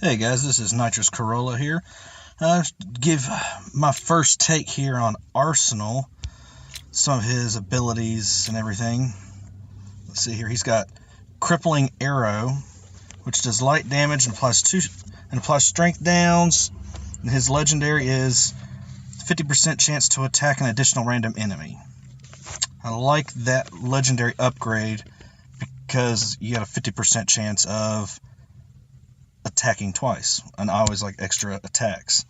Hey guys, this is NitrousCorolla here. Give my first take here on Arsenal, some of his abilities and everything. Let's see here. He's got Crippling Arrow, which does light damage and applies strength downs. And his legendary is 50% chance to attack an additional random enemy. I like that legendary upgrade because you got a 50% chance of attacking twice, and I always like extra attacks.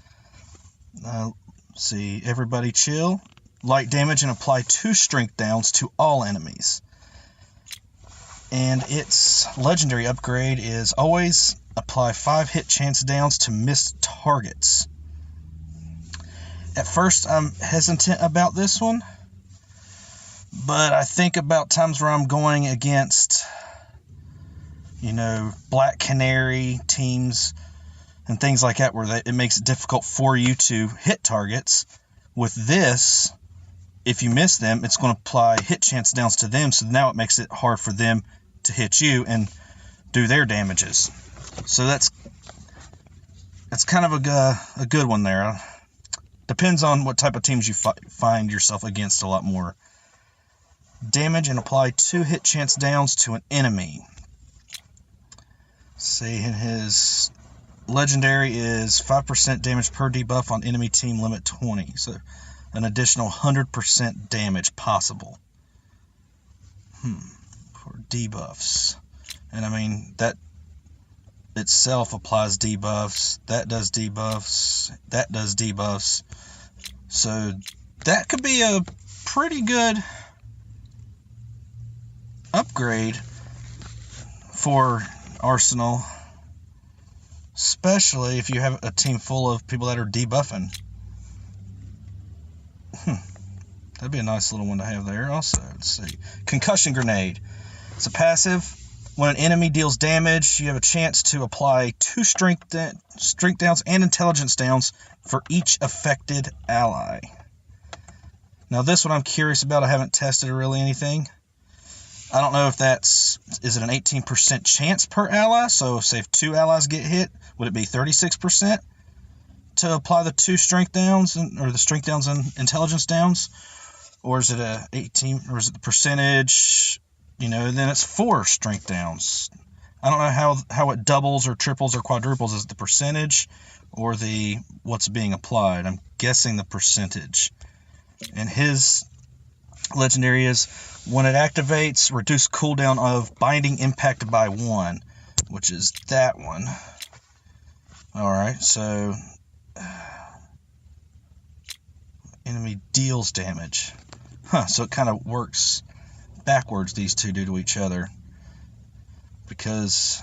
See, everybody chill. Light damage and apply 2 strength downs to all enemies. And its legendary upgrade is always apply 5 hit chance downs to missed targets. At first, I'm hesitant about this one, but I think about times where I'm going against Black Canary teams and things like that, where it makes it difficult for you to hit targets. With this, if you miss them, it's going to apply hit chance downs to them, so now it makes it hard for them to hit you and do their damages. So that's kind of a good one there. Depends on what type of teams you find yourself against a lot more. Damage and apply 2 hit chance downs to an enemy. See, his legendary is 5% damage per debuff on enemy team, limit 20. So an additional 100% damage possible. For debuffs. And I mean, that itself applies debuffs. That does debuffs. That does debuffs. So that could be a pretty good upgrade for Arsenal, especially if you have a team full of people that are debuffing. That'd be a nice little one to have there. Also, let's see. Concussion Grenade. It's a passive. When an enemy deals damage, you have a chance to apply 2 strength downs and intelligence downs for each affected ally. Now, this one I'm curious about. I haven't tested really anything. I don't know if is it an 18% chance per ally? So say if 2 allies get hit, would it be 36% to apply the 2 strength downs or the strength downs and intelligence downs? Or is it a 18, or is it the percentage? Then it's 4 strength downs. I don't know how it doubles or triples or quadruples. Is it the percentage or what's being applied? I'm guessing the percentage. And his legendary is, when it activates, reduce cooldown of binding impact by 1, which is that one. Alright, so enemy deals damage. So it kind of works backwards, these two do to each other, because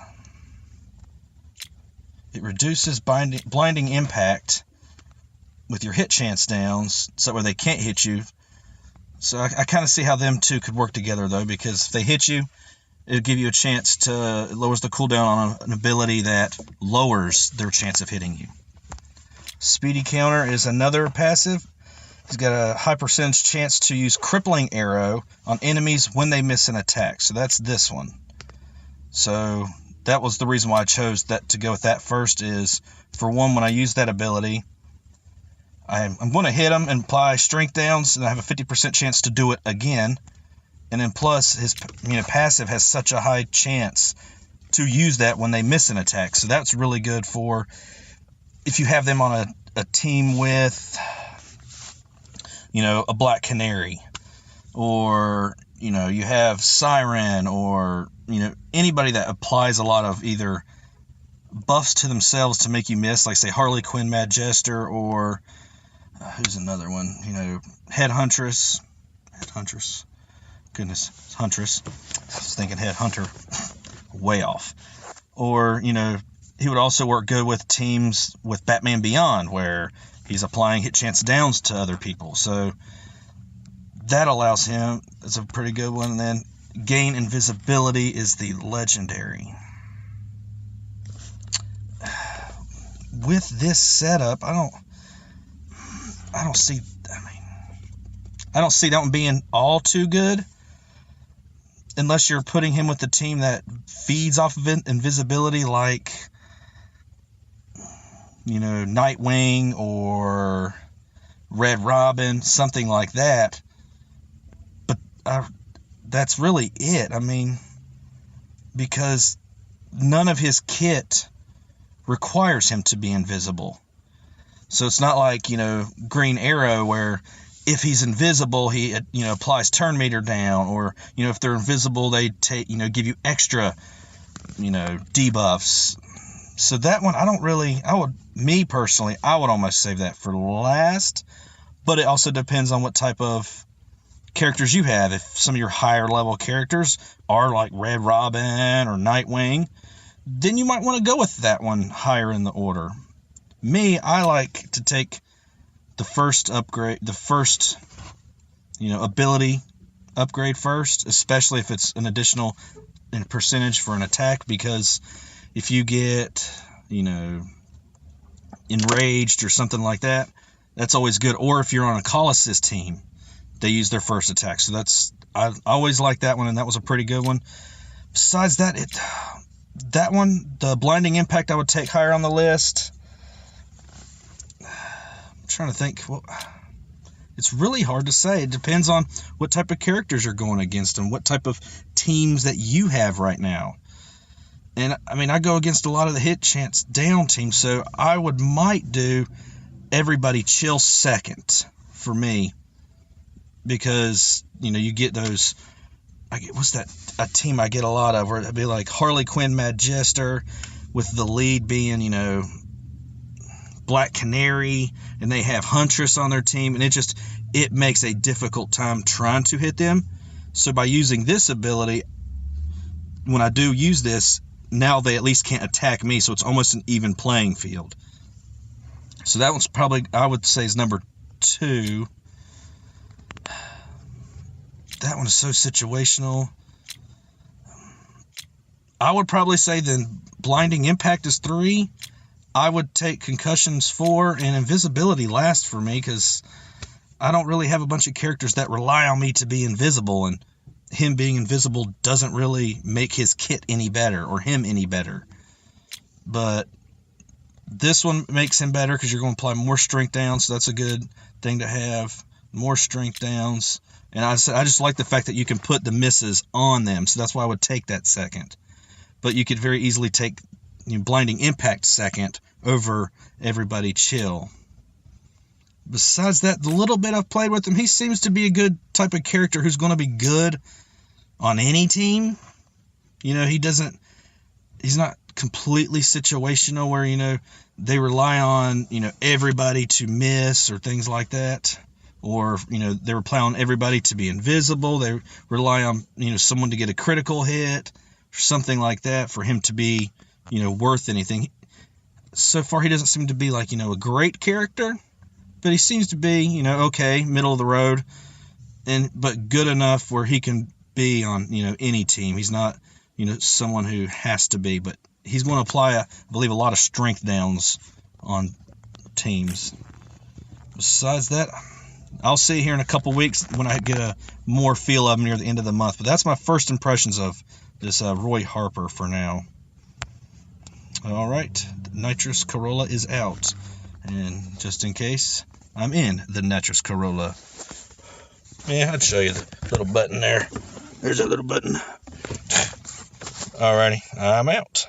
it reduces blinding impact with your hit chance downs, so where they can't hit you. So I kind of see how them two could work together, though, because if they hit you, it'll give you a chance to, it lowers the cooldown on an ability that lowers their chance of hitting you. Speedy Counter is another passive. He's got a high percentage chance to use Crippling Arrow on enemies when they miss an attack. So that's this one. So that was the reason why I chose that to go with that first, is, for one, when I use that ability, I'm going to hit him and apply strength downs, and I have a 50% chance to do it again. And then plus, his passive has such a high chance to use that when they miss an attack. So that's really good for if you have them on a team with, a Black Canary, or, you have Siren, or, anybody that applies a lot of either buffs to themselves to make you miss, like, say, Harley Quinn, Mad Jester, or who's another one? Head Huntress. Goodness, Huntress. I was thinking Head Hunter. Way off. Or, he would also work good with teams with Batman Beyond, where he's applying hit chance downs to other people. So that allows him. It's a pretty good one. And then Gain Invisibility is the legendary. With this setup, I don't see that one being all too good, unless you're putting him with the team that feeds off of invisibility, like Nightwing or Red Robin, something like that. But that's really it. I mean, because none of his kit requires him to be invisible. So it's not like, Green Arrow, where if he's invisible, he, applies turn meter down, or, if they're invisible, they take, give you extra, debuffs. So that one, me personally, I would almost save that for last, but it also depends on what type of characters you have. If some of your higher level characters are like Red Robin or Nightwing, then you might want to go with that one higher in the order. Me, I like to take the first upgrade, ability upgrade first, especially if it's an additional percentage for an attack, because if you get, enraged or something like that, that's always good. Or if you're on a call assist team, they use their first attack. So I always like that one, and that was a pretty good one. Besides that, that one, the blinding impact, I would take higher on the list. I'm trying to think. Well, it's really hard to say. It depends on what type of characters you're going against and what type of teams that you have right now. And I mean, I go against a lot of the hit chance down teams, so I might do everybody chill second for me, because you get those. What's that? A team I get a lot of, where it'd be like Harley Quinn, Mad Jester, with the lead being Black Canary, and they have Huntress on their team, and it makes a difficult time trying to hit them. So by using this ability, when I do use this, now they at least can't attack me, so it's almost an even playing field. So that one's probably, I would say, is number 2. That one is so situational. I would probably say then blinding impact is 3. I would take concussions 4 and invisibility last for me, because I don't really have a bunch of characters that rely on me to be invisible, and him being invisible doesn't really make his kit any better or him any better. But this one makes him better because you're going to apply more strength down, so that's a good thing to have. More strength downs. And I just like the fact that you can put the misses on them, so that's why I would take that second. But you could very easily take blinding impact second over everybody chill. Besides that, the little bit I've played with him, he seems to be a good type of character who's going to be good on any team. He's not completely situational where, they rely on, everybody to miss or things like that. Or, they rely on everybody to be invisible. They rely on, someone to get a critical hit or something like that for him to be, worth anything. So far, he doesn't seem to be like, a great character, but he seems to be, okay, middle of the road, but good enough where he can be on, any team. He's not, someone who has to be, but he's going to apply, I believe, a lot of strength downs on teams. Besides that, I'll see here in a couple weeks when I get a more feel of him near the end of the month. But that's my first impressions of this Roy Harper for now. All right, NitrousCorolla is out. And just in case, I'm in the NitrousCorolla. Yeah, I'd show you the little button there. There's that little button. Alrighty, I'm out.